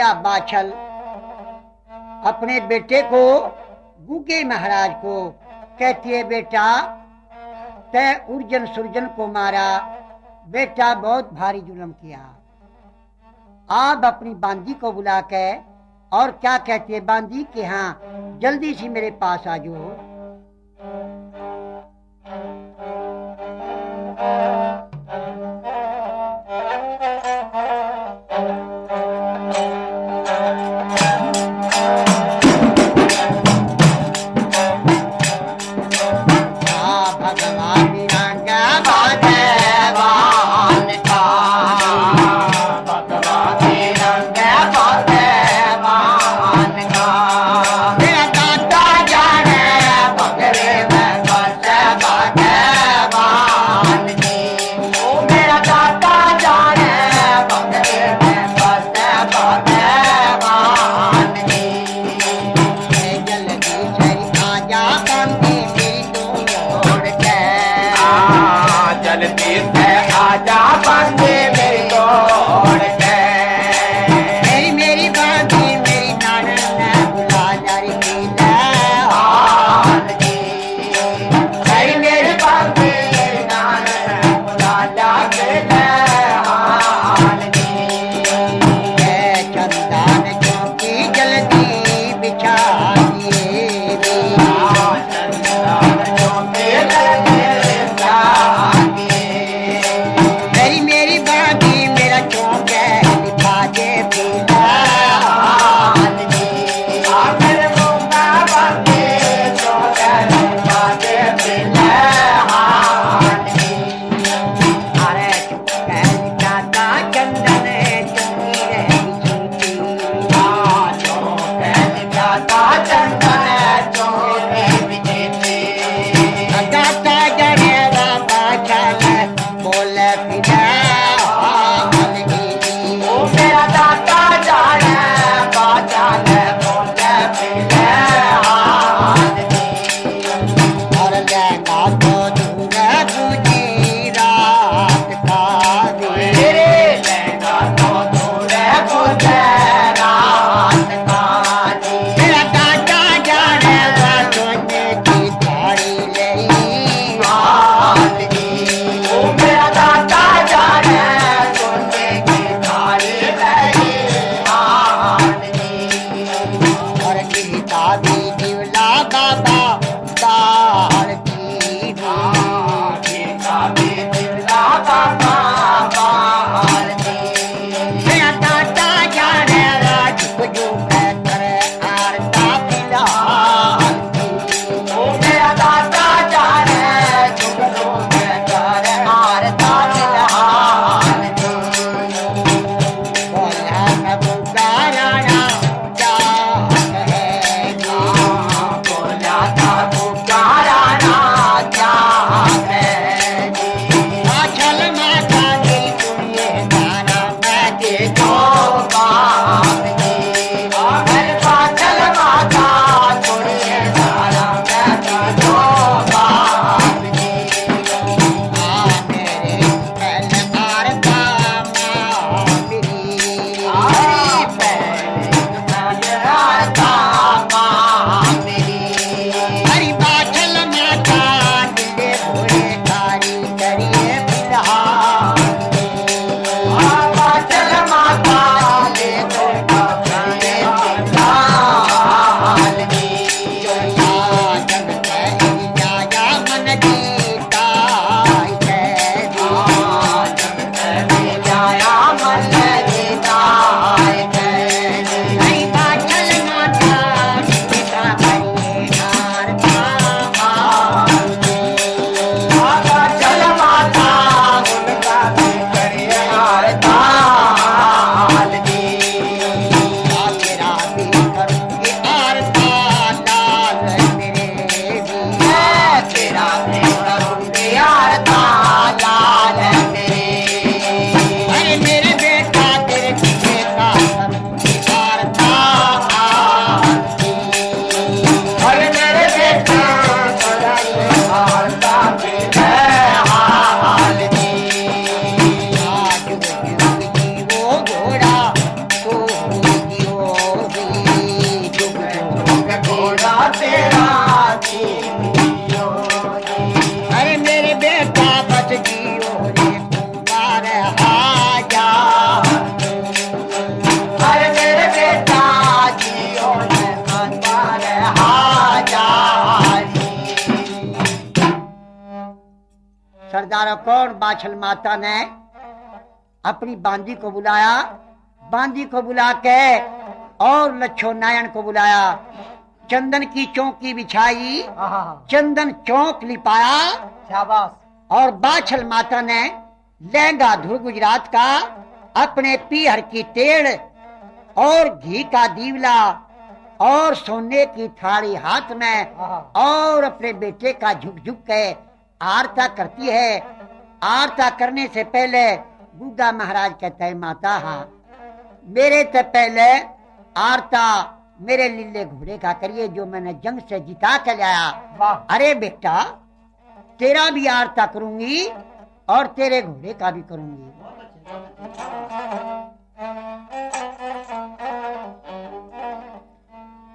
मेरा बाछल अपने बेटे को, गुगे महाराज को कहती है, बेटा तय उर्जन सुरजन को मारा, बेटा बहुत भारी जुल्म किया। आप अपनी बांदी को बुला के और क्या कहती है बांदी के, हाँ जल्दी से मेरे पास आ जाओ। सरदारों कौन बाछल माता ने अपनी बांदी को बुलाया, बांदी को बुला के और लच्छो नारायण को बुलाया, चंदन की चौकी बिछाई, चंदन चौक लिपाया, शाबाश। और बाछल माता ने लहंगा धुर गुजरात का, अपने पीहर की टेढ़ और घी का दीवला और सोने की थाली हाथ में, और अपने बेटे का झुक झुक के आरता करती है। आरता करने से पहले गुग्गा महाराज कहता है, माता हाँ मेरे से पहले आरता मेरे लीले घोड़े का करिए जो मैंने जंग से जिता के लाया। अरे बेटा तेरा भी आरता करूंगी और तेरे घोड़े का भी करूंगी।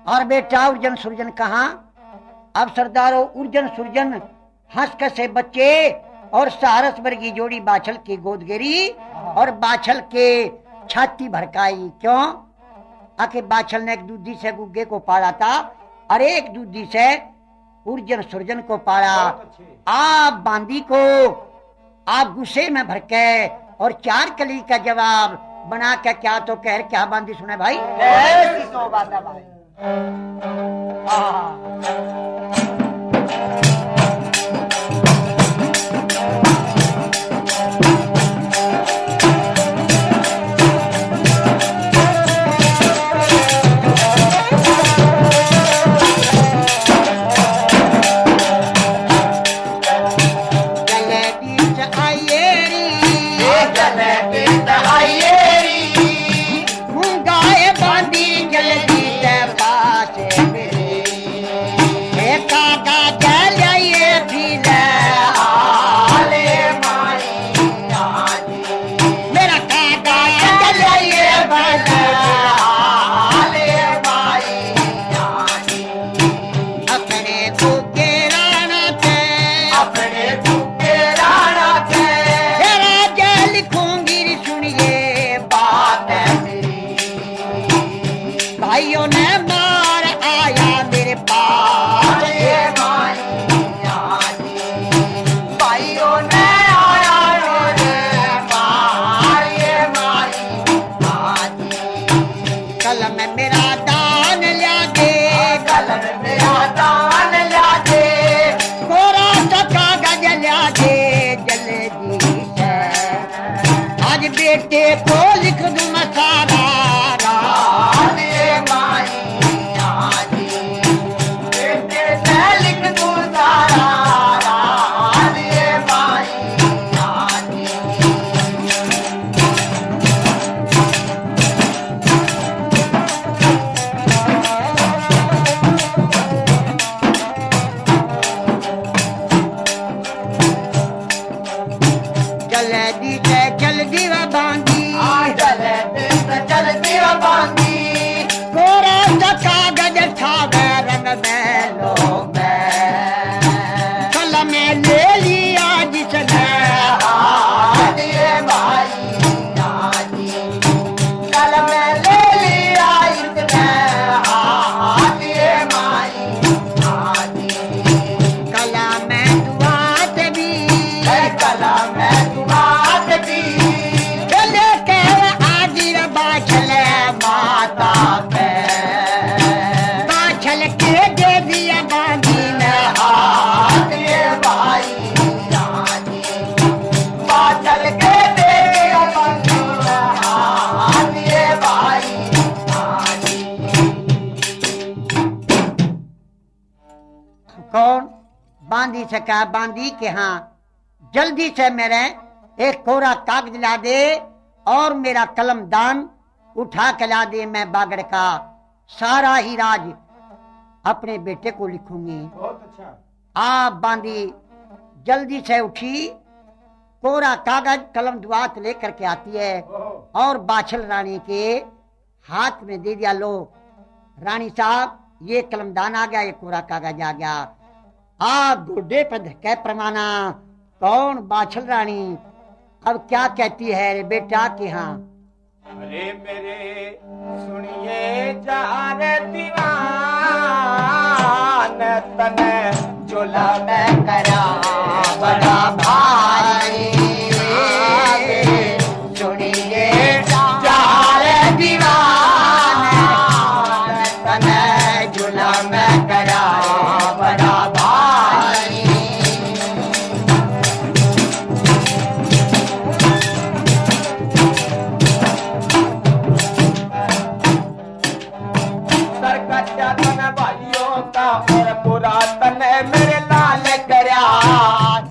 और बेटा उर्जन सुरजन कहाँ? अब सरदारों उर्जन सुरजन हंस कसे बच्चे और सारस वर्गी जोड़ी बाछल की गोद गिरी और बाछल के छाती भड़काई। क्यों? आखिर बाछल ने एक दूधी से गुग्गे को पाला था और एक दूधी से उर्जन सुरजन को पाला। आप बांदी को आप गुस्से में भड़के और चार कली का जवाब बना के क्या तो कह क्या बांदी सुने भाई। ऐसी तो बात है भाई। बेटे को लिख दूं मैं सारा बेटे से लिख दूं सारा बांदी से कहा, बांदी के हाँ जल्दी से मेरे एक कोरा कागज ला दे और मेरा कलमदान उठा के ला दे। मैं बागड़ का सारा ही राज अपने बेटे को लिखूंगी। बहुत अच्छा। आप बांदी जल्दी से उठी, कोरा कागज कलम दुआत लेकर के आती है और बाछल रानी के हाथ में दे दिया। लो रानी साहब ये कलमदान आ गया, ये कोरा कागज आ गया। आप गोडे पर धक्के प्रमाना। कौन? बाछल रानी। अब क्या कहती है रे बेटा कि हाँ? अरे मेरे सुनिए जार दीवान तने जुलम करा बड़ा भारी सुनिए चार दीवाने तने जुलम करा बड़ा भारी सरकट्टा तन भाइयों का और पुरातन मेरे लाल करया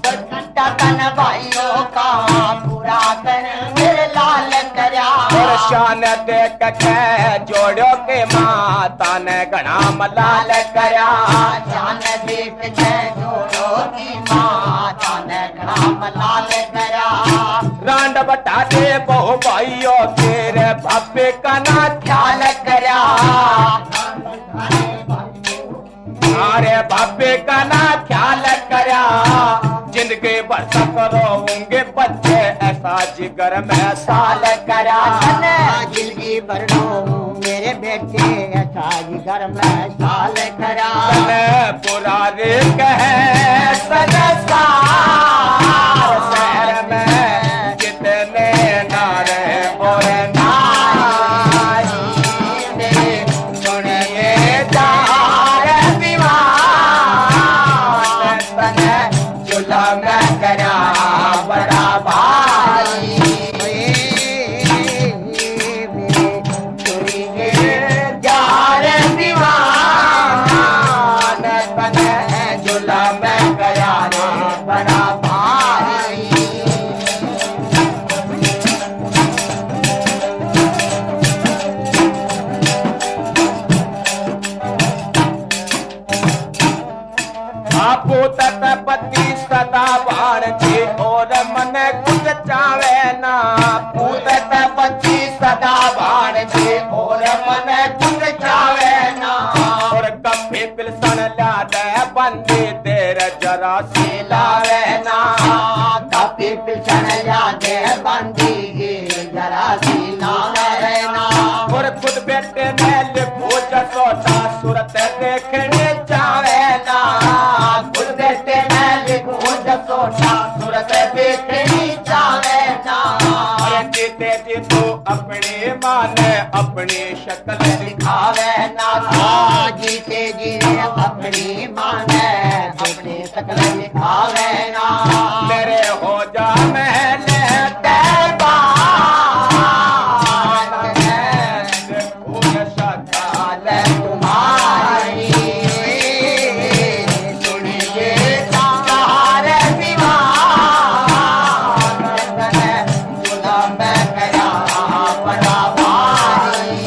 सरकट्टा तन भाइयों का पुरातन मेरे लाल करया और शान देख के जोड़ो के माता ने घना मलाल करया शान देख के जोड़ो की माता ने घना मलाल करया रांड बटा दे बहु भाइयों तेरे भापे का ना ख्याल करया अरे बापे का ना ख्याल करया जिंदगी भर करोगे बच्चे ऐसा जिगर में साल करा जिंदगी भर लो मेरे बेटे ऐसा जिगर में साल करा पुराने कहे संसार शहर में कितने नारे और नारी सुनिए जुलम करा बड़ा भारी सुनिए जार दीवान तने जुलम करा बड़ा भारी आपो तत्पति सदा बाण छे और मन कुछ चावे ना पूत तत्पति सदा बाण छे और मन कुछ चावे ना और कपे पिलसन लादे बंदी देर जरा सी लावे ना कपे पिलसन लादे बंदी जरा सी लावे ना और खुद बेटे ने लिखो जसोटा सूरत देखने चावे ना खुद बेटे ने लिखो जसोटा सूरत देखनी चावे ना अरे जीते जी तू अपनी माने अपनी शक्ल दिखावे ना जीते जी अपनी माने अपनी शक्ल दिखावे ना मेरे हो जा महल तैबा तुम्हारी सुनिए चार दीवान जुलम करा बड़ा भारी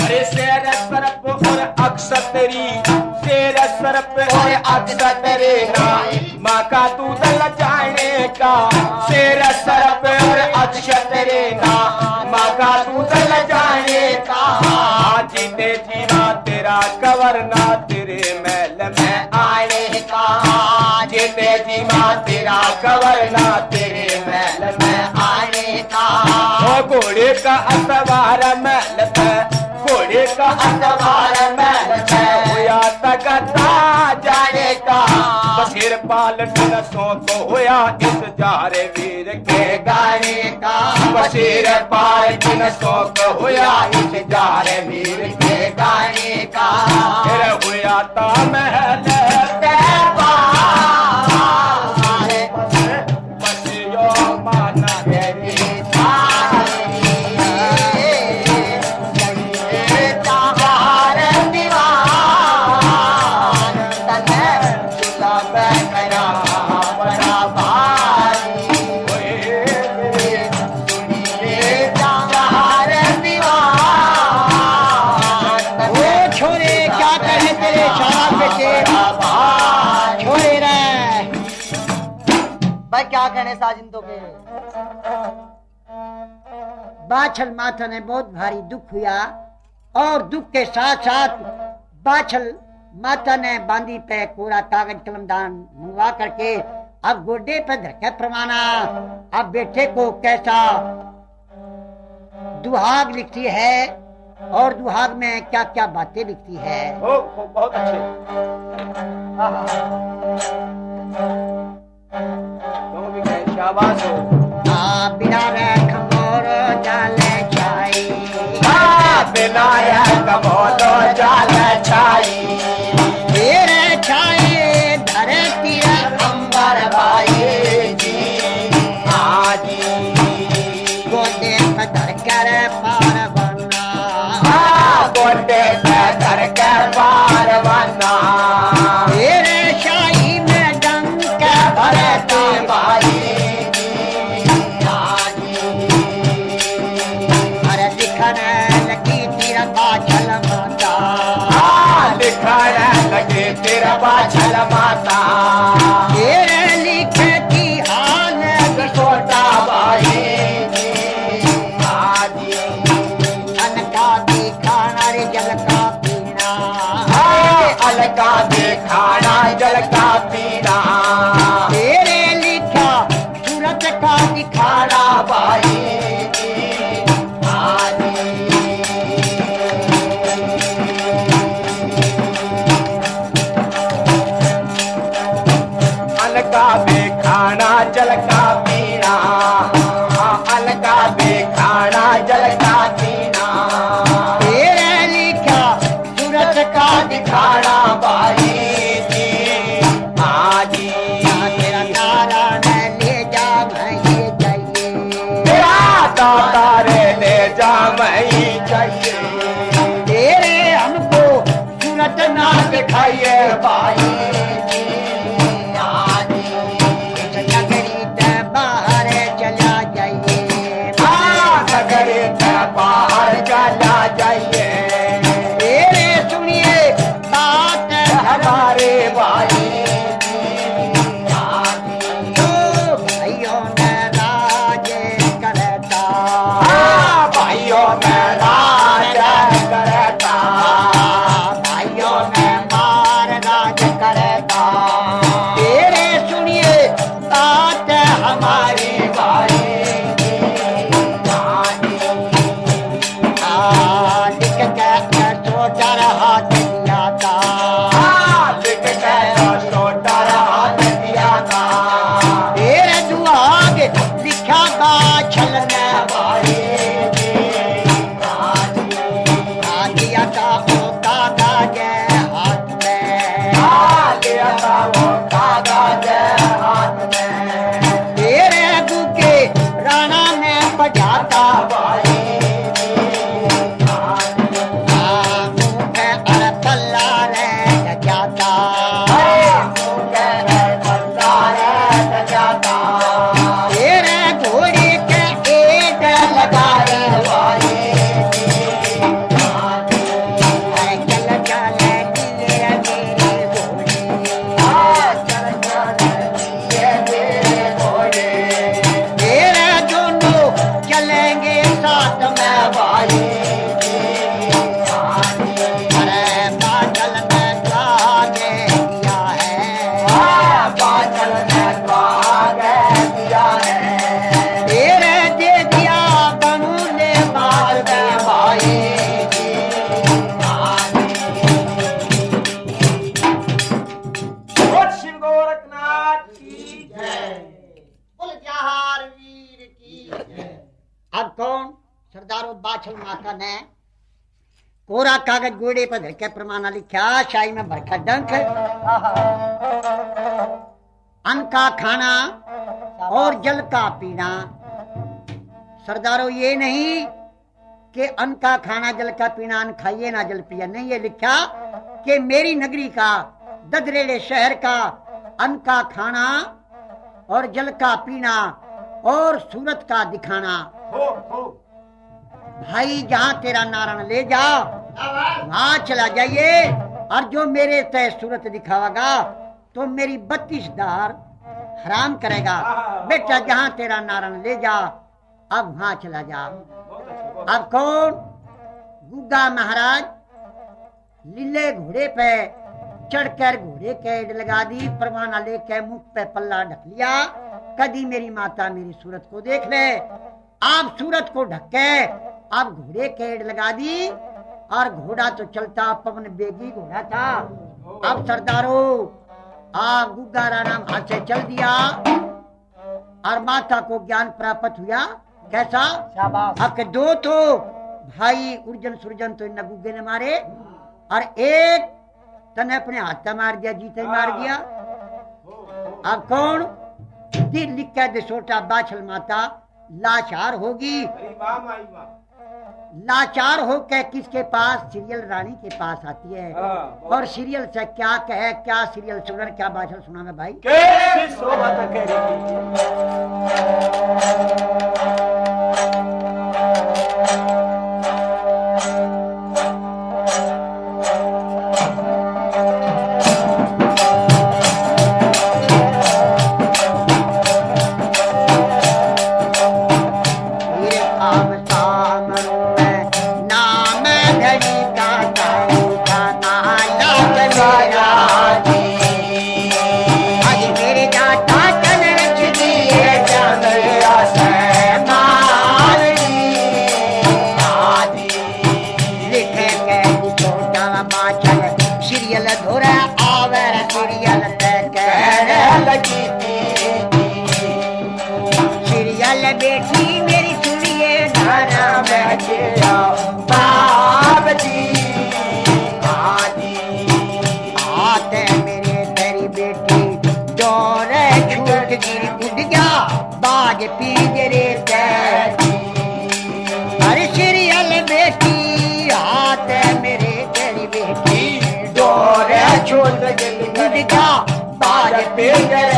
अरे शेर सरप और अक्सर तेरी शेर सरप और अक्सर तेरे ना माँ का तू दल जाने का शेर सरप और अक्सर तेरे ना माँ का तू दल जाने का जीते जीना तेरा कवरना तेरे महल में आने का जीते जीना तेरा कवरना तेरे महल में आने का ओ घोड़े का असवार महल पे घोड़े का असवार महल पे होया तगता जाने का बशीर पालटन सो को होया इस जारे वीर के गाने का बशीर पालटन सो को होया इस जारे वीर के गाने का फिर होया ता महल तैबा बसियो मान तेरी चार दीवान तने जुलम करा बड़ा भारी सुनिए चार दीवान ओ छोरे क्या कहे तेरे शाह बेटे छोरे रे भाई क्या कहने साजिन तो के बाछल माता ने बहुत भारी दुख हुआ और दुख के साथ साथ बाछल माता ने बांदी पे कोरा कागज कलमदान मंगवा करके अब गोडे पे धरके परमाना। अब बेटे को कैसा दुहाग लिखती है और दुहाग में क्या क्या बातें लिखती है। बहुत अच्छे। तुम भी कहे शाबाश हो। बिना खमोर जाल छाई, बिना कमोलो जाल छाई, तेरे छाई धरती अंबर भाई जी आजी, गोदे पे धरकर पार बनना, गोडे पे धर के पार बना, तेरे शाही में डंक भरती भाई लगी तेरा बाछल माता, लिखने लगे तेरा बाछल माता, तेरे लिखे की हाल छोटा भाई आजी, अन का दिखाना रे जल का पीना, अलका दिखाना जल का पीना, तेरे लिखा सूरत का दिखाना भाई अलका दिखाना जल का पीना, अलका दिखाना जल का पीना, तेरे लिखा सूरत का दिखाना भाई जी आजी, तेरा नारायण ले जा मैं जाइए, तेरा दाता रे ले जा मैं चाहिए, तेरे हमको सूरत ना दिखाइए भाई नगरी ते बाहर चला जाइए, नगरी के बाहर चला जाइए, तेरे सुनिए बात हमारे भाई भाइयों ने राज करता, भाइयों में राज करता, भाइयों ने मार राज करता, तेरे सुनिए बात हमारी भाई लिख के सोचा रहा दिया था, लिख के छोटा हाथ दिया था, तेरे दुआग लिखा बाछल ने भाई दिया था ओ कागज हाथ में, लिया था वो कागज हाथ में, तेरे गुके राणा में बजाता भाई मुँह अड़ पल्ला रह जाता, तेरे घोड़े के एक लगाए चल चल दिए मेरे घोड़े, तेरे दोनों चलेंगे साथ में भाई, अरे बादल में आगे दिया है, तेरे दे दिया बनू ने मार दे भाई, शिव गोरखनाथ की जय। बोल जहार वीर की जय। अब कौन सरदारों बाछल माता ने कोरा कागज गोड़े पर धरके प्रमाणा लिखा, शाही में भरखा डंक, अन्न का खाना और जल का पीना। सरदारों ये नहीं कि अन्न का खाना जल का पीना, अन्न खाइए ना जल पिया, नहीं, ये लिखा कि मेरी नगरी का ददरेले शहर का अन्न का खाना और जल का पीना और सूरत का दिखाना। भाई जहां तेरा नारायण ले जा वहां चला जाइए, और जो मेरे तय सूरत दिखावागा तो मेरी 32 दार हराम करेगा। बेटा जहां तेरा नारायण ले जा अब वहां चला जा। अब कौन? गुग्गा महाराज लीले घोड़े पे चढ़कर घोड़े के एड़ लगा दी, परवाना लेके मुख पे पल्ला ढक लिया। कदी मेरी माता मेरी सूरत को देख ले। आप सूरत को ढक के आप घोड़े के एड़ लगा दी, और घोड़ा तो चलता पवन बेगी घोड़ा था। अब सरदारों आप गुग्गा राणा हाथ से चल दिया, और माता को ज्ञान प्राप्त हुआ। कैसा? शाबाश। अब के दो तो भाई उर्जन सुरजन तो इन गुग्गे ने मारे, और एक तने अपने हाथ में मार दिया, जीते मार दिया। अब कौन? दिल लिख के दिसोटा बाछल माता लाचार होगी। लाचार होकर किसके पास? सीरियल रानी के पास आती है। और सीरियल से क्या कहे, क्या सीरियल सुनर, क्या बाछल सुना मैं भाई। बेटी मेरी सुनिए धारा बैठे बाप जी आते मेरे तेरी बेटी दौरे छूट गिर उड़ गया बाज पीजरे अरे सीरियल बेटी आते मेरे तेरी बेटी दौरे छूट गिर उड़ गया बाज पीजरे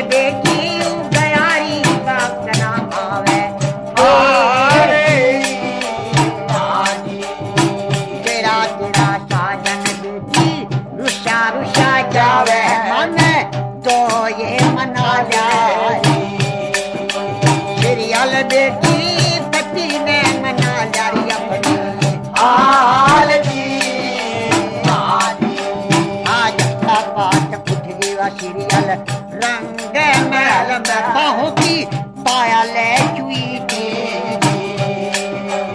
बेटी गयारी का नाम आवे तेरा तेरा साजन बेटी रुषा रुषा जावे मन तो ये मना जाए सीरियल बेटी पति ने मना जारी अपनी हाल जी आज का पाठ उठ गया सीरियल रंग महल में बाहों की पाया ले चुई थी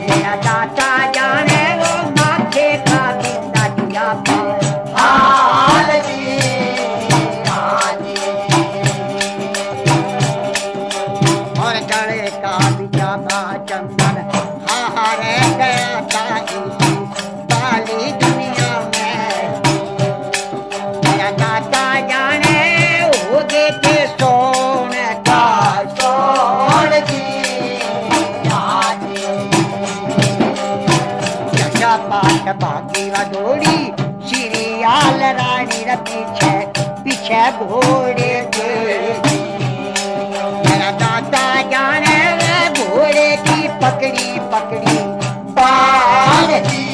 मेरा दाता जाने वो माथे का बिंदा दिया हाल जी और गले का बिछा चंदन हारे गया था बाली दुनिया में मेरा दाता जाने होगे के सोने का सोन जी जैसा पाठ भागी वडोरी सीरियल रानी रे पीछे पीछे घोड़े के मेरा दादा जाने घोड़े की पकड़ी पकड़ी बाल जी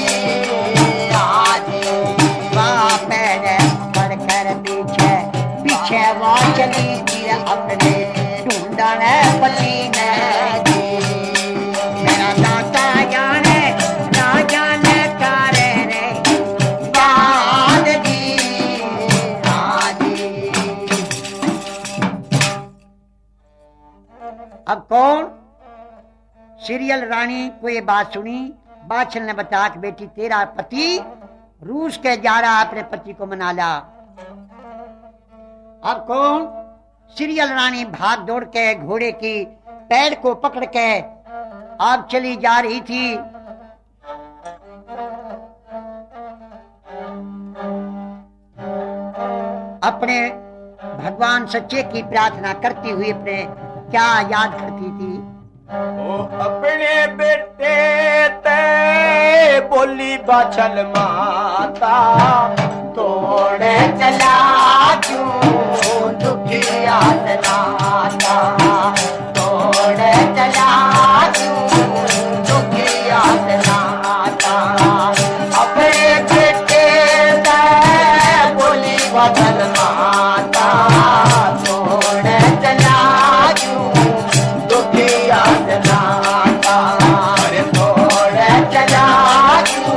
बाप ने पढ़कर पीछे पीछे वो चली थी अपने ढूंढन पति ने मेरा दाता जाने ना जाने करे रे बाल जी अब कौन? सीरियल रानी को ये बात सुनी। बादशाह ने बताया कि बेटी तेरा पति रूस के जा रहा, अपने पति को मना ला। अब कौन? सीरियल रानी भाग दौड़ के घोड़े की पैर को पकड़ के अब चली जा रही थी। अपने भगवान सच्चे की प्रार्थना करती हुई अपने क्या याद करती थी? ओ अपने बेटे ते बोली बाछल माता तोड़े चला क्यों दुखिया नाता तोड़े चला क्यों दुखिया नाता अपने बेटे ते बोली बाछल माता तोड़े चला क्यों दुखिया नाता अरे तोड़े चला क्यों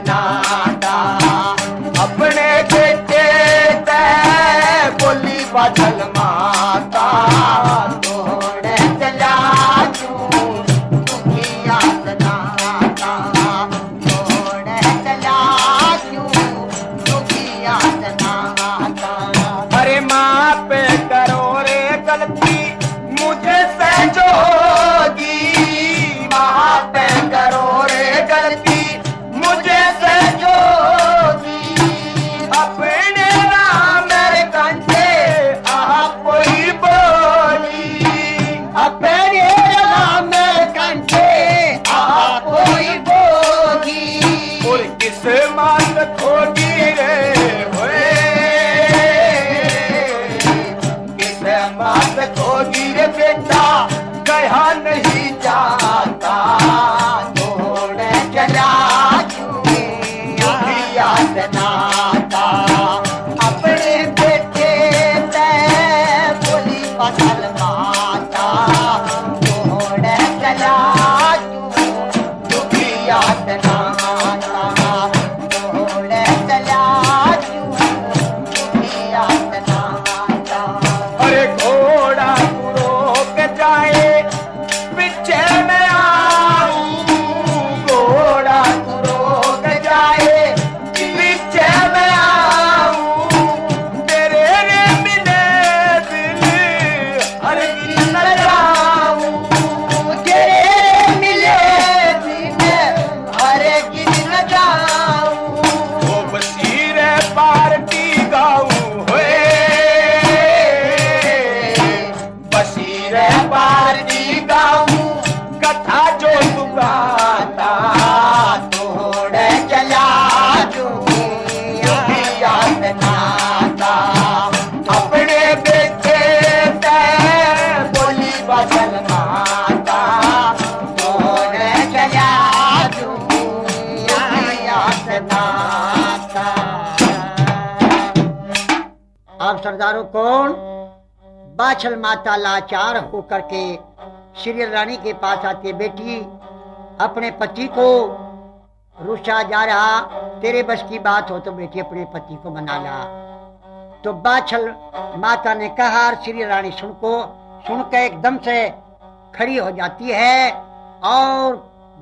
नाता अपने बेटे ते बोली बादल माता तोड़ चला क्यों दुखिया नाता तोड़ चला क्यों दुखिया नाता अरे माँ पे करो रे गलती मुझे सहजोगी माँ पे करो रे गलती मुझे सहजोगी अपने राम कंठे आप ही बोली अपने राम कंठे आप ही बोगी और किस मांग खोगी रे होए किस मांग खोगी रे बेटा कहा नहीं जाता तोड़ चला क्यों याद नाता अपने बेटे ते बोली फसल माता तोड़ चला क्यों याद नाता तोड़ चला क्यों याद नाता अरे घोड़ा रोक जाए पीछे में आऊं घोड़ा रोक जाए पीछे में आऊं तेरे रे मिले दिल हर गिन न जाऊं तेरे मिले दिन हर गिन जाऊं वो बसीर पार्टी गाऊं होए बसीर पार्टी गाऊं कथा जो तू गाता तोड़ चला याद नाता अपने बेटे ते बोली बदल माता तोड़ चला याद नाता अब सरदारों कौन बाछल माता लाचार होकर के श्री रानी के पास आती है, बेटी अपने पति को रुसा जा रहा, तेरे बस की बात हो तो बेटी अपने पति को मना ला। तो बाछल माता ने कहा, श्री रानी सुन के एकदम से खड़ी हो जाती है और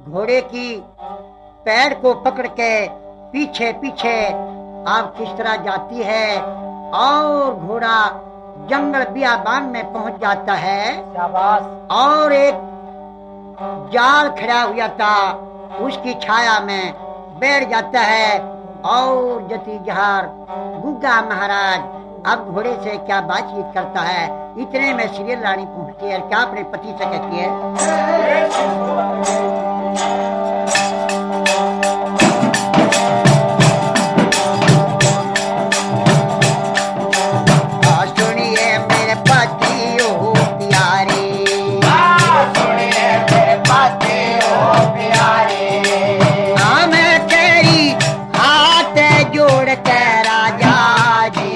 घोड़े की पैर को पकड़ के पीछे पीछे आप किस तरह जाती है और घोड़ा जंगल बियाबान में पहुंच जाता है। शाबाश। और एक जाल खड़ा हुआ था उसकी छाया में बैठ जाता है और जती जहार गुग्गा महाराज अब घोड़े से क्या बातचीत करता है। इतने में श्री रानी पहुंचती है, क्या अपने पति से कहती है, सुनिए मेरे पति हो प्यारे, सुनिए मेरे पति हो प्यारे मैं तेरी हाथ जोड़ के राजा जी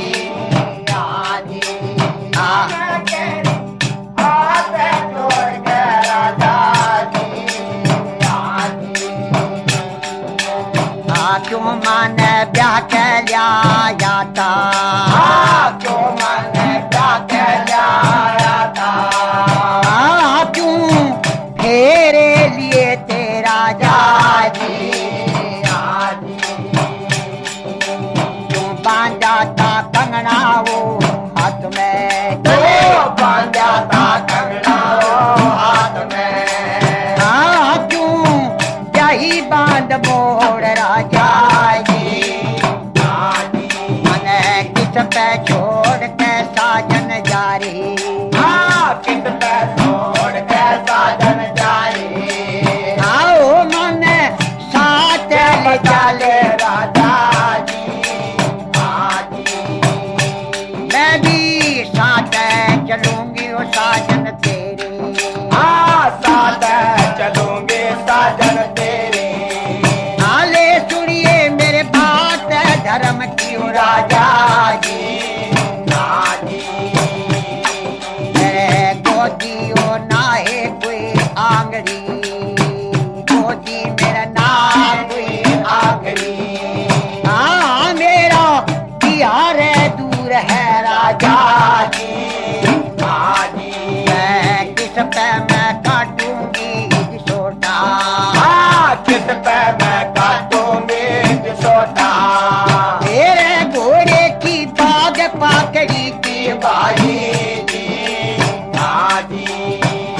क्यों मन ब्याह के लिया जाता, क्यों मन क्या कहलाया था क्यों फेरे लिए तेरा जाजी, क्यों बांधा था कंगना वो हाथ में, बांधा था कंगना हाथ में क्यों यही बांध मोड़ राजा जी, मन किस पे छोड़ के साजन जारी, किस पे छोड़ के साजन जारी आओ मन साथ ले चले राजा मैं भी साथ चलूंगी वो साजन तेरे, साथ चलूंगे साजन तेरे आले सुनिए मेरे बात धर्म की ओ राजा जी, मेरे गोदी ओ ना है कोई आंगड़ी, गोदी मेरा ना कोई आंगड़ी पे मैं काटू मीट सोटा तेरे घोड़े की बाग पाकड़ी की बाई जी आजी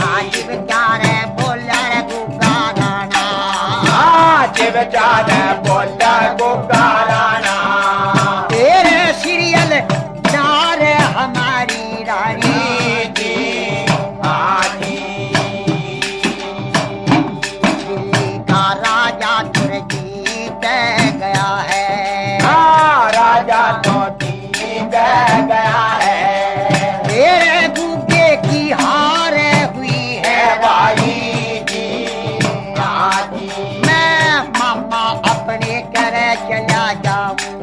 आज विचार बोला रे गुगा राणा आज बेचारे बोला गुगाराना तेरे सीरियल नार हमारी रानी जी आजी दिल्ली का राजा तुर्जीत गया है राजा तो जीत गया है तेरे गुगे की हार हुई है भाई जी आजी मैं मामा अपने घर चला जाऊं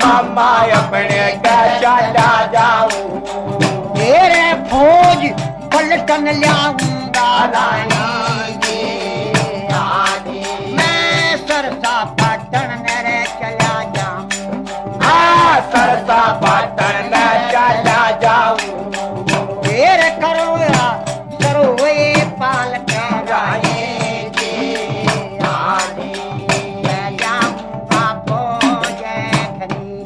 मामा अपने घर चला जाऊं तेरे फौज पलटन लाऊंगा रानी जी आजी मैं सरसा पटन मेरे चला जाऊं सरसा पाटन में चला जाऊं तेरे करोया सरोए पाल कर रानी जी आजी मैं जाऊंगा फौज खरीदी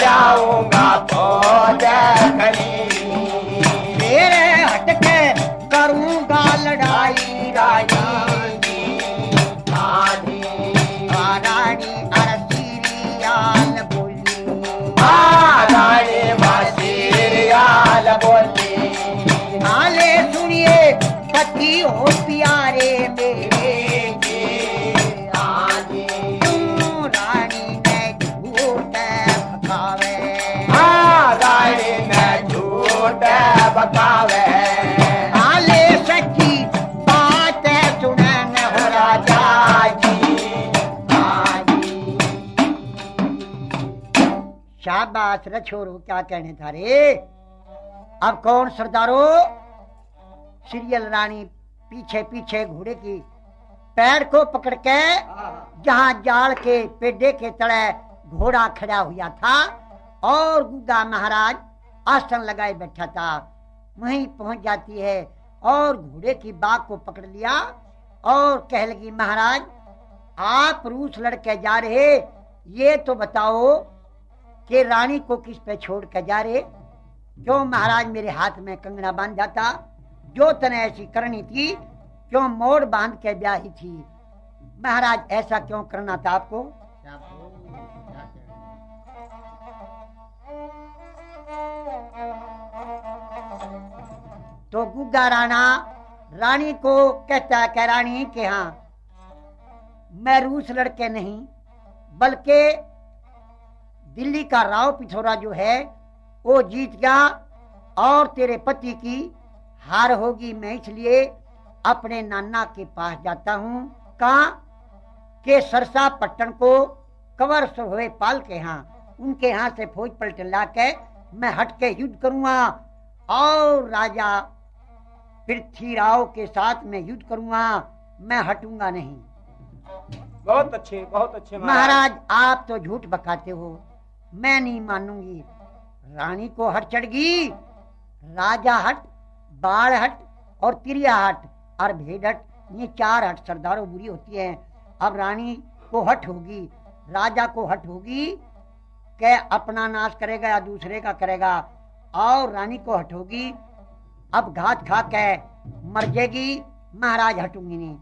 जाऊंगा फौज खरीदी तेरे हटके करूंगा लड़ाई रानी जी आजी रानी अरसीरियाल बोली रानी मासीरियाल बोली नाले सुनिए पति हो प्यारे मेरे आजी क्यों रानी ने झूठ खावे रानी ने झूठ बकावे नाले सच्ची बात सुनन हो राजा शाबाश रे छोरो क्या कहने था रे अब कौन सरदारो सीरियल रानी पीछे पीछे घोड़े की पैर को पकड़ के जहां जाल के पेड़े के तले घोड़ा खड़ा हुआ था और गुगा महाराज आसन लगाए बैठा था वहीं पहुंच जाती है और घोड़े की बाग को पकड़ लिया और कह लगी महाराज आप रूस लड़के जा रहे ये तो बताओ कि रानी को किस पे छोड़ कर जा रहे क्यों महाराज मेरे हाथ में कंगना बांध जाता जो तने ऐसी करनी थी क्यों मोड़ बांध के ब्याही थी महाराज ऐसा क्यों करना था आपको तो गुग्गा राणा रानी को कहता है कि रानी के हाँ मैं रूस लड़के नहीं बल्कि दिल्ली का राव पिथौरा जो है वो जीत गया और तेरे पति की हार होगी मैं इसलिए अपने नाना के पास जाता हूँ कहा के सरसा पट्टन को कवर हुए पाल के यहाँ उनके यहाँ से फौज पलट ला के मैं हट के युद्ध करूंगा और राजा पृथ्वीराव के साथ मैं युद्ध करूंगा मैं हटूंगा नहीं बहुत अच्छे महाराज आप तो झूठ बकाते हो मैं नहीं मानूंगी रानी को हट चढ़ गई राजा हट बाढ़ हट और तिरिया हट और भेड़ हट ये 4 हट सरदारों बुरी होती है अब रानी को हट होगी राजा को हट होगी के अपना नाश करेगा या दूसरे का करेगा और रानी को हट होगी अब घात खा के मर जाएगी महाराज हटूंगी नहीं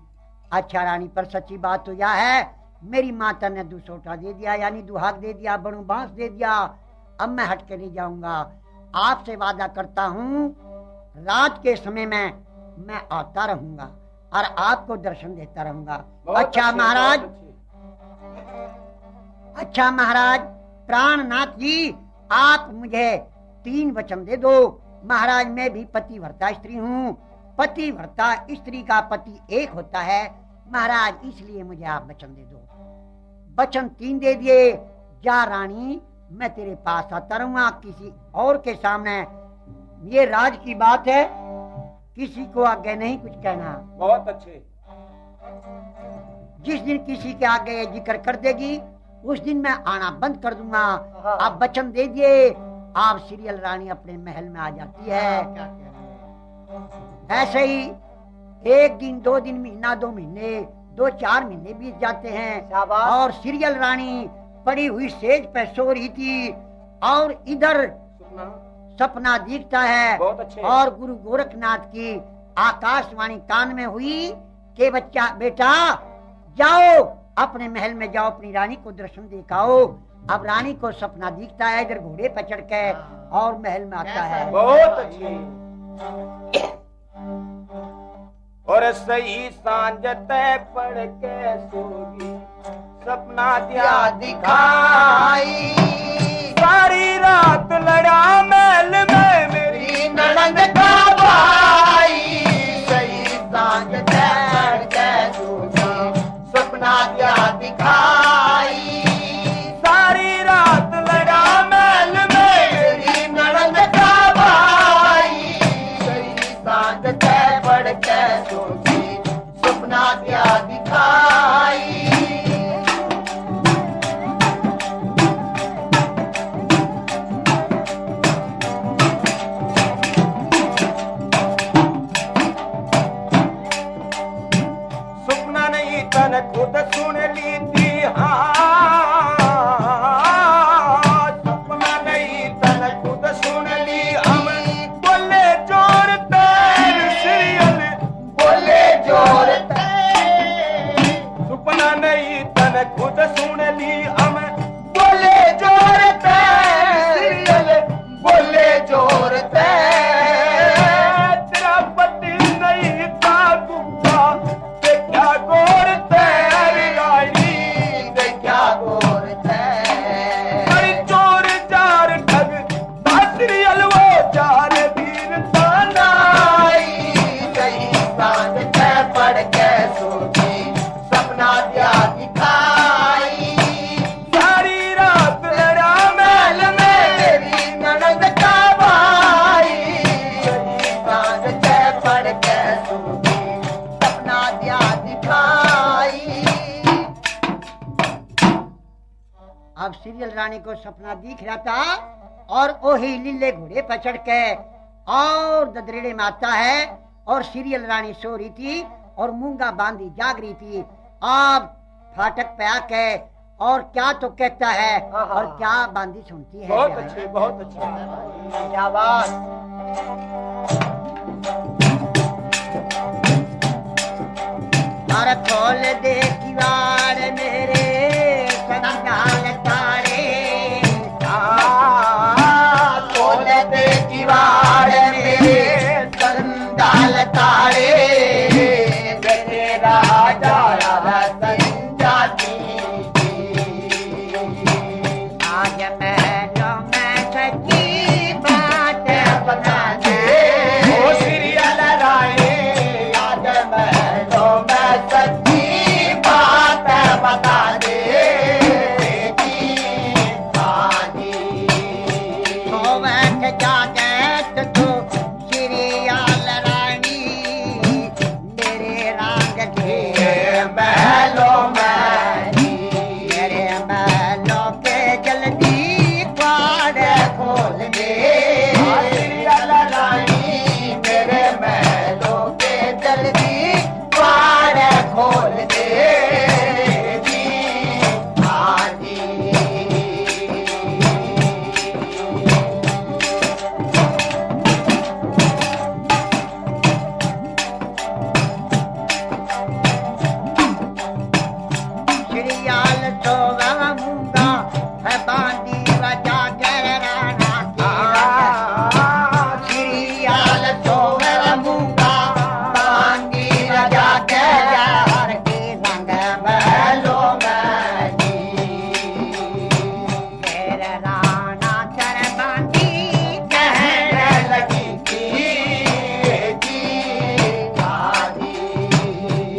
अच्छा रानी पर सच्ची बात तो यह है मेरी माता ने दुसोटा दे दिया यानी दुहाक दे दिया बड़ू बांस दे दिया अब मैं हट के नहीं जाऊंगा आपसे वादा करता हूँ रात के समय में मैं आता रहूंगा और आपको दर्शन देता रहूंगा अच्छा महाराज अच्छा महाराज प्राणनाथ जी आप मुझे 3 वचन दे दो महाराज मैं भी पतिव्रता स्त्री हूँ पतिव्रता स्त्री का पति एक होता है महाराज इसलिए मुझे आप वचन दे दो वचन 3 दे दिए जा रानी मैं तेरे पास आता रहूंगा किसी और के सामने ये राज की बात है किसी को आगे नहीं कुछ कहना बहुत अच्छे जिस दिन किसी के आगे ये जिक्र कर देगी उस दिन मैं आना बंद कर दूंगा आप वचन दे दिए आप सीरियल रानी अपने महल में आ जाती है ऐसे ही 1 दिन 2 दिन महीना 2 महीने 2-4 महीने बीत जाते हैं शाबाश। और सीरियल रानी पड़ी हुई सेज पे सो रही थी और इधर सुपना सपना दिखता है बहुत अच्छे। और गुरु गोरखनाथ की आकाशवाणी कान में हुई कि बच्चा बेटा जाओ अपने महल में जाओ, अपनी रानी को दर्शन दिखाओ। अब रानी को सपना दिखता है, इधर घोड़े पर चढ़ के और महल में आता है। बहुत अच्छी। और सही सांझ तय पड़ के सोगी, सपना दिया दिखाई, सारी रात लड़ा महल में मेरी ननद का भाई। सही सांझ तय पड़ के सोगी, सपना दिया दिखाई, सारी रात लड़ा महल में मेरी ननद का भाई। सही सांझ तय पड़ के सोगी, सपना दिया दिखाई। सुपना नहीं तन खुद सुन ली थी, हाँ सपना नहीं तन खुद सुन ली। हम बोले जोर तैर सीरियल, बोले जोर तैर। सुपना नहीं तन खुद सुन ली, हम बोले जोर तैर सीरियल, बोले जोर तैर। तेरा पति नहीं था गुप्ता, देखा गोर तैर रानी, देखा गोर तैर। अरे चोर जार ठग सीरियल वो जार वीर तानाई। सही सांझ तय पड़ के सोगी, सपना दिया दिखाई, सारी रात लड़ा महल में मेरी ननद का भाई। सही सांझ तय पड़ के सोगी, सपना दिया दिखाई। अब सीरियल रानी को सपना दिख रहा था और ओही लीले घोड़े पर चढ़ के और ददरेड़े में आता है और सीरियल रानी सो रही थी और मूंगा बांधी जाग रही थी। अब फाटक पे आके और क्या तो कहता है और क्या बांधी सुनती है। बहुत अच्छे, बहुत अच्छे। शाबाश। और खोल दे किवाड़ मेरे संगाल तारे, खोल दे किवाड़ मेरे संदाल तारे। मेरे राजा संजाती, आज महलों में सच्ची बात बता दे। ओ सीरियल रानी, आज महलों में सच्ची बात बता दे। तो बैठ जागे तो सीरियल रानी मेरे रंग के महलों में, मेरे महलों के जल्दी द्वार खोल दे। सीरियल रानी मेरे महलों के जल्दी द्वार खोल दे। सीरियल तो मूंगा है बांधी वजा कर राना की। सीरियल तो मूंगा बांधी वजा कर के रंग महलों में तेरे राना कर बांधी कहने लगी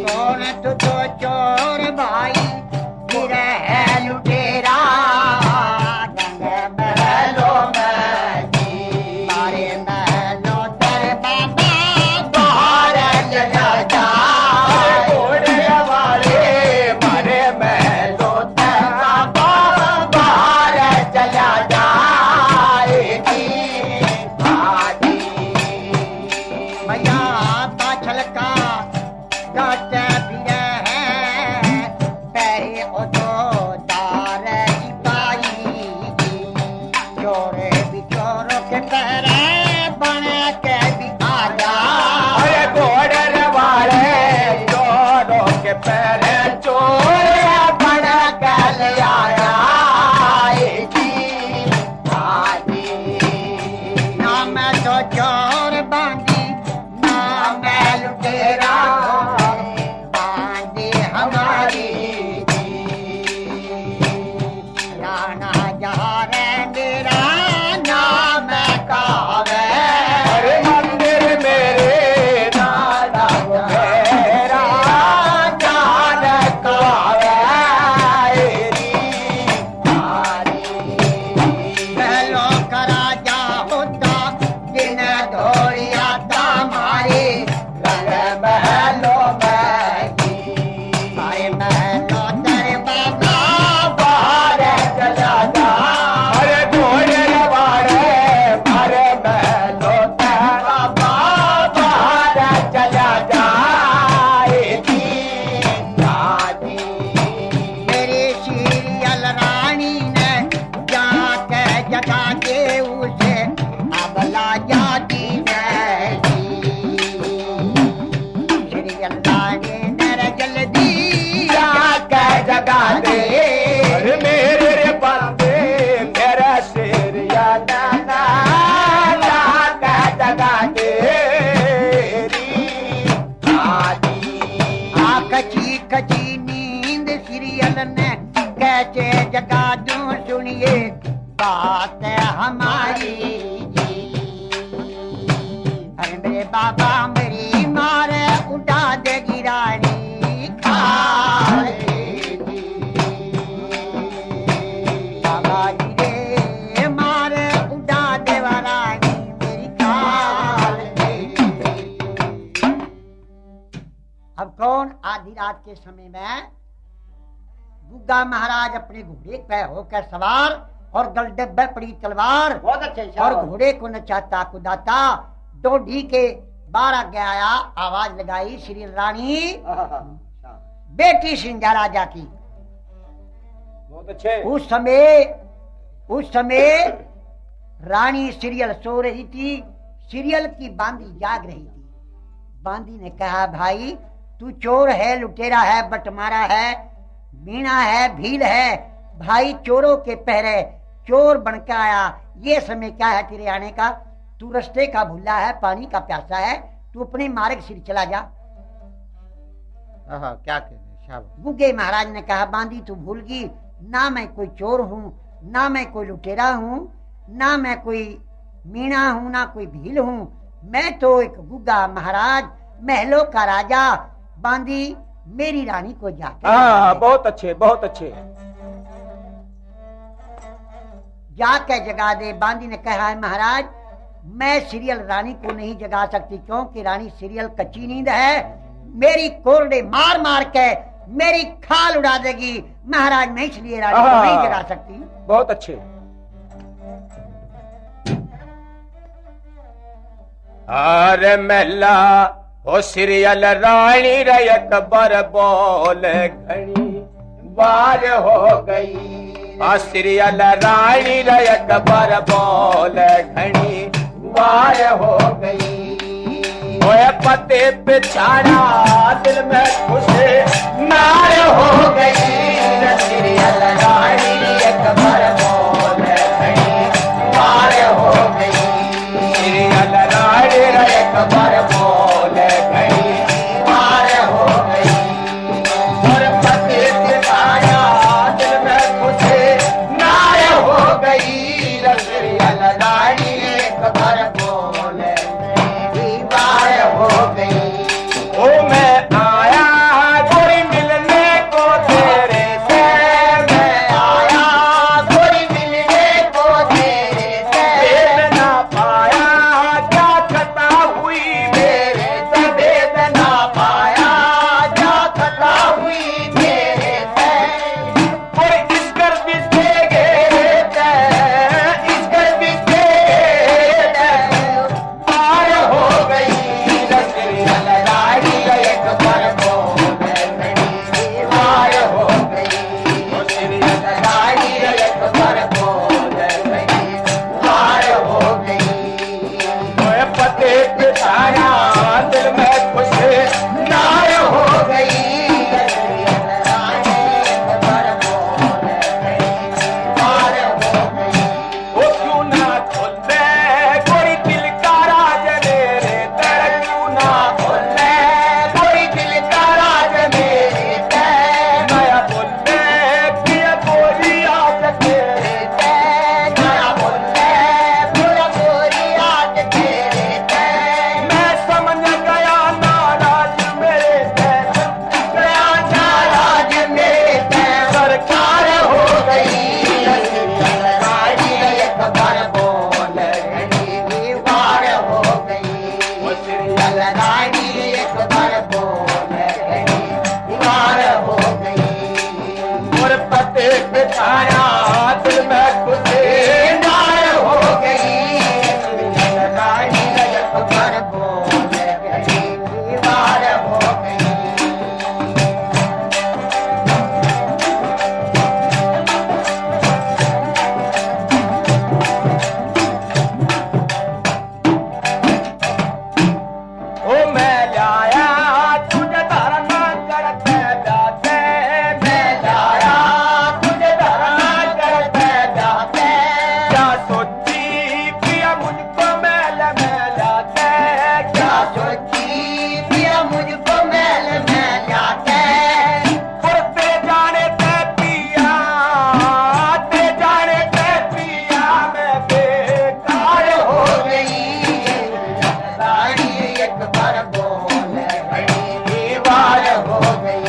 कौन तुझो चोर भाई गिरे है लुटेरा रंग महलों में मारे महलों तेरे बाबा बाहर चला जा। घोड़े वाले मारे महलों तेरा बाबा बाहर चला जाएगी। भैया पाछल का गाते फिरे हैं ओ तो दार सिपाही चोरे भी चोरों के पैरे बन के भी आजा अरे घोड़े वाले चोरों के पैरे चोर बन के ले आया जी आजी ना मैं तो चोर बांधी ना मैं लुटेरा बांधी हमारी राणा जहाँ रे मेरा नाम कावे अरे मंदिर मेरे नाना मेरा जान कावेरी पहलो करा जा होता दिन धोरिया मारे रंग महलो मारे महलो तेरे बाबा बाहर चला जा अरे घोड़े वाले मारे महलो तेरा बाहर चला जा मेरे सीरियल रानी ने जाके जगा दे उसे अबला जाती नहीं सीरियल रानी ने जल्दी जाके जगा दे अरे मेरे बंदे मेरा शेर या नाना जाके जगा दे कची कची नींद सीरियल ने कैसे जगा दूं सुनिए बात हमारी अरे मेरे बाबा मेरी मारे उठा देगी रानी बाबा जी रे मारे उठा देवा रानी मेरी खाल अब कौन आधी रात के समय में गुग्गा महाराज अपने घोड़े पे होकर सवार और गलडे पे पड़ी तलवार बहुत अच्छे और घोड़े को नचाता कुदाता डोडी के बाहर आगे आया आवाज लगाई श्री रानी बेटी सिंधा राजा की बहुत अच्छे उस समय रानी सीरियल सो रही थी सीरियल की बांदी जाग रही थी बांदी ने कहा भाई तू चोर है लुटेरा है बटमारा है मीणा है भील है भाई चोरों के पहरे चोर बनकर आया ये समय क्या है तेरे आने का तू रास्ते का भूला है पानी का प्यासा है तू अपने मार्ग सिर चला जा क्या कहने गुग्गे महाराज ने कहा बांदी तू भूल गई ना मैं कोई चोर हूँ ना मैं कोई लुटेरा हूँ ना मैं कोई मीणा हूँ ना कोई भील हूँ मैं तो एक गुग्गा महाराज महलों का राजा बांदी मेरी रानी को जाकर बहुत अच्छे जाके जगा दे बांदी ने कहा है महाराज मैं सीरियल रानी को नहीं जगा सकती क्योंकि रानी सीरियल कच्ची नींद है मेरी कोरडे मार मार के मेरी खाल उड़ा देगी महाराज मैं इसलिए रानी को नहीं जगा सकती बहुत अच्छे अरे मेला ओ सीरियल रानी रयक बर बोल घड़ी बार हो गई आ सीरियल रानी रयक बर बोल घड़ी बार हो गई ओए पते पे छाड़ा दिल में खुशी नार हो गई सीरियल रानी रयक बर बोल घड़ी बार हो गई सीरियल रानी रयक बर बोल घड़ी बार हो गई और पते पे छाड़ा दिल में खुशी नार हो गई सीरियल रानी रयक बर बोल घड़ी बार हो गई ओ मैं आया गोरी मिलने को तेरे और पते बिठाया दिल में खुशी नार हो गई रानी रजत पर बोल गई दीवार हो गई ओ मैं लाया तुझे धरना करते जाते मैं लाया तुझे धरना करते जाते क्या सोची पिया मुझको मैल में लाते क्या सोची पिया मुझको मैल में लाते और ते जाने ते पिया मैं बेकार हो गई रानी एक बार बोल गई दीवार हो गई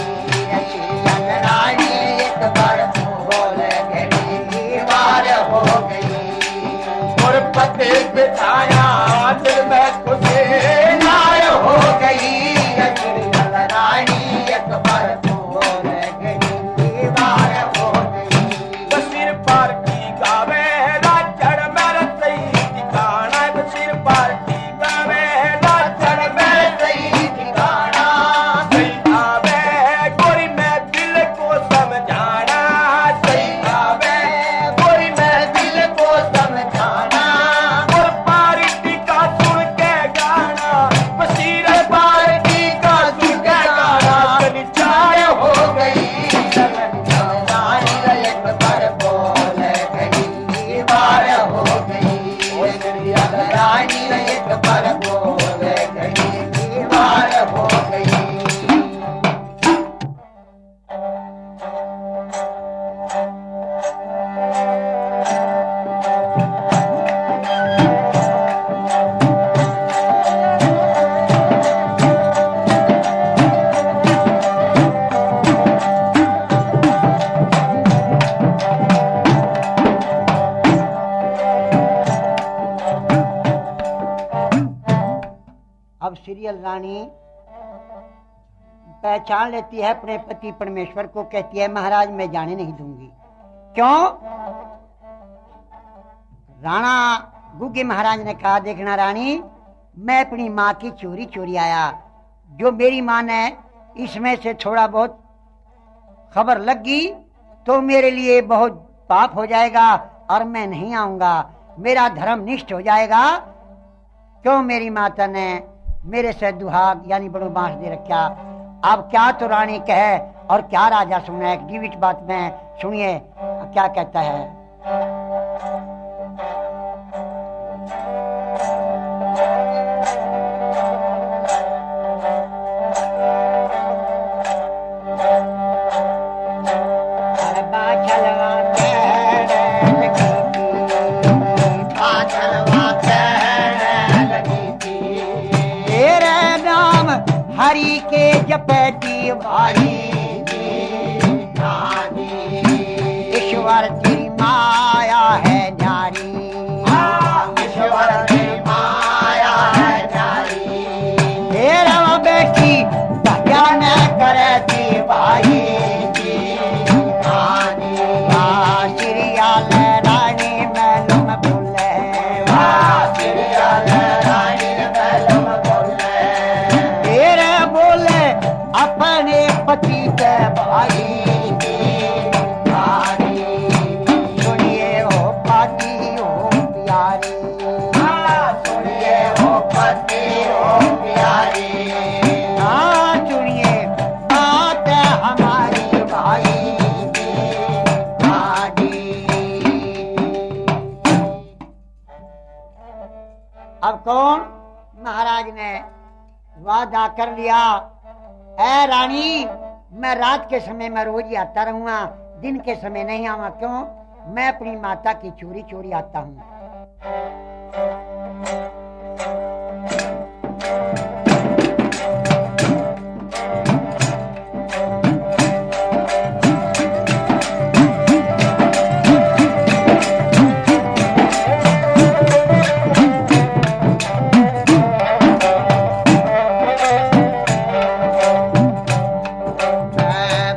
रानी एक बार बोल गई दीवार हो गई और पते बिठाया दिल में खुशी नार हो गई रानी एक बार बोल गई दीवार हो गई सिर पार की गावे राजड़ मेरे सही ठिकाना सिर पार की गावे राजड़ मेरे सही ठिकाना सही आवे गोरी मैं दिल को समझाना सही आवे गोरी मैं दिल को समझाना और पार्टी का सुन के गाना बशीर पार्टी का सुन के गाना चाय हो गई रानी एक बार बोल गई दीवार हो गई रानी एक बार बोल गई दीवार हो गई अब सीरियल रानी पहचान लेती है अपने पति परमेश्वर को, कहती है महाराज मैं जाने नहीं दूंगी। क्यों? राणा गुग्गे महाराज ने कहा देखना रानी, मैं अपनी माँ की चोरी चोरी आया, जो मेरी माँ ने इसमें से थोड़ा बहुत खबर लगी तो मेरे लिए बहुत पाप हो जाएगा और मैं नहीं आऊंगा, मेरा धर्म निष्ठ हो जाएगा। क्यों मेरी माता ने मेरे से दुहाग यानी बड़ो बांस दे रखा। अब क्या तो रानी कहे और क्या राजा सुने, एक जीवित बात में सुनिए क्या कहता है। हरि के जपती भाई ईश्वर तेरी माया है न्यारी, ईश्वर तेरी माया है न्यारी, तेरा बेटी भजन करती भाई सीरियल रानी मैलम बोले, सीरियल रानी मैलम बोले अपने पति के भाई सुनिए हो पति हो प्यारी, सुनिए हो पति हो प्यारी, हाँ सुनिए बात हमारी भाई। अब कौन? महाराज ने वादा कर लिया, ऐ रानी मैं रात के समय में रोज ही आता रहूंगा, दिन के समय नहीं आवा। क्यों? मैं अपनी माता की चोरी चोरी आता हूँ।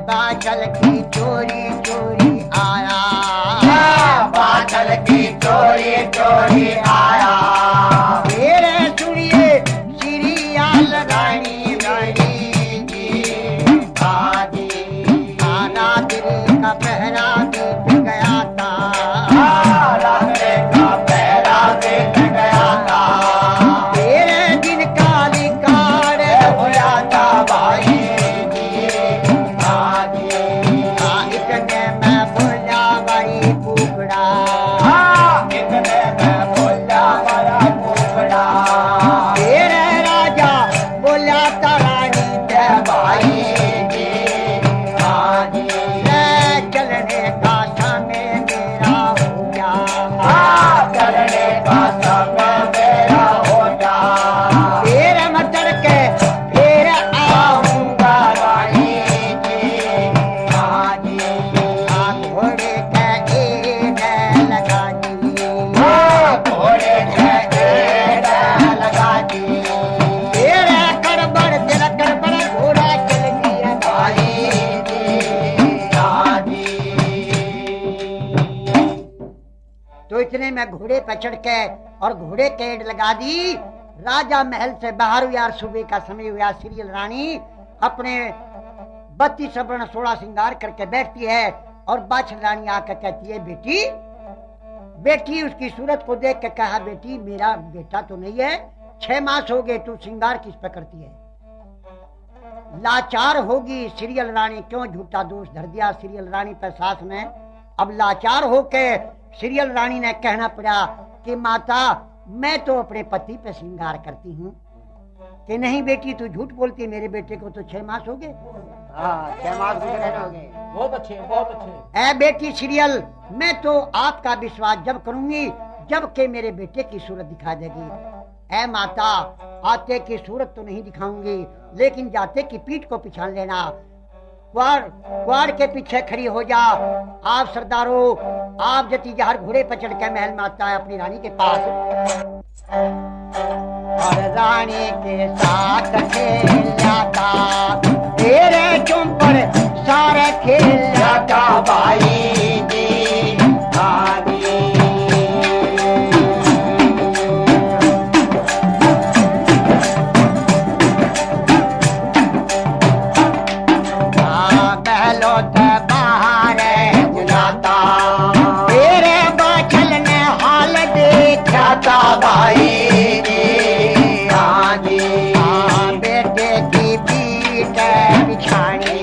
बादल की चोरी जोड़ी आया मेरे सुनिए सीरियल रानी रानी जी हाजी आना दिल का पहरा बीत गया था रास्ते का पहरा बीत गया था तेरे दिन काली कार होया था भाई हाजी इतने मैं बोला भाई कुकड़ा इतने में बोला बड़ा कुकड़ा तेरे राजा बोला तारानी जय भाई हाजी चलने का समय मेरा हो गया करने का समय मेरा हो जा तेरे मचल के फिर आऊंगा रानी जी हाजी घोड़े के एड़ लगा दी घोड़े लगा दी तेरा गड़बड़ तेरा गड़बड़ घोड़ा चल गया भाई हाजी तो इतने में घोड़े पर चढ़ के और घोड़े के एड़ लगा दी राजा महल से बाहर हुआ सुबह का समय हुआ सीरियल रानी अपने 32 सवर्ण 16 श्रृंगार करके बैठती है और बाछड़ रानी आकर कहती है बेटी बेटी उसकी सूरत को देख के कहा बेटी मेरा बेटा तो नहीं है 6 मास हो गए तू श्रृंगार किस पे करती है लाचार होगी सीरियल रानी क्यों झूठा दोष धर दिया सीरियल रानी पर सास में अब लाचार होके सीरियल रानी ने कहना पड़ा कि माता मैं तो अपने पति पे श्रृंगार करती हूँ कि नहीं बेटी तू झूठ बोलती है मेरे बेटे को तो 6 मास हो गए हाँ 6 मास गुजरे हो गए। बहुत अच्छे बहुत अच्छे ऐ बेटी सीरियल मैं तो आपका विश्वास जब करूंगी जब के मेरे बेटे की सूरत दिखा देगी ऐ माता आते की सूरत तो नहीं दिखाऊंगी लेकिन जाते की पीठ को पिछाड़ लेना क्वार के पीछे खड़ी हो जा आप सरदारों आप जती जहर घोड़े पर चढ़ के महल में आता है अपनी रानी के पास और रानी के साथ खेल जाता तेरे चुंपर सारे खेल जाता भाई जी हाजी महलो ते बाहर बुलाता तेरे बाछल ने हाल देखा जाता भाई जी हाजी बेटे की पीठ बिछानी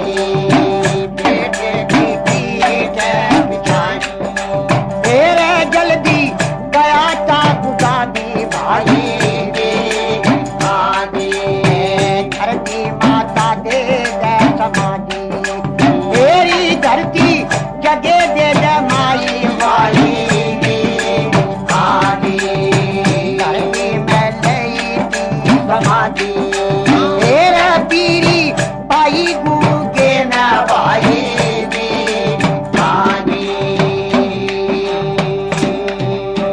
बेटे की पीठ बिछानी तेरे जल्दी गया था गुदादी भाई हाजी घर की माता दे दे समाधि तेरी धरती जगे दे दे माई भाई हाजी धरती में लई थी समाधि तेरा पीरी पाई गूगे ना भाई जी हाजी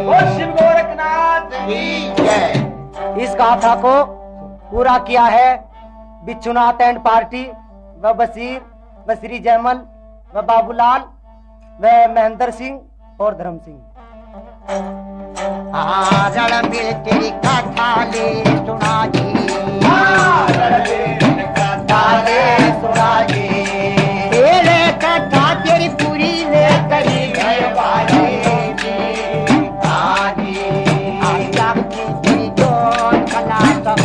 ओ शिव गोरखनाथ की जय इस गाथा को पूरा किया है बिच्छुनाथ एंड पार्टी व बशीर व श्री जयमल व बाबूलाल व महेंद्र सिंह और धर्म सिंह। रल मिल तेरी कथा ले सुना जी ताले सुना जी तेरे कथा तेरी पूरी ले करी जय भाई जी हाजी तेरी जो कला सब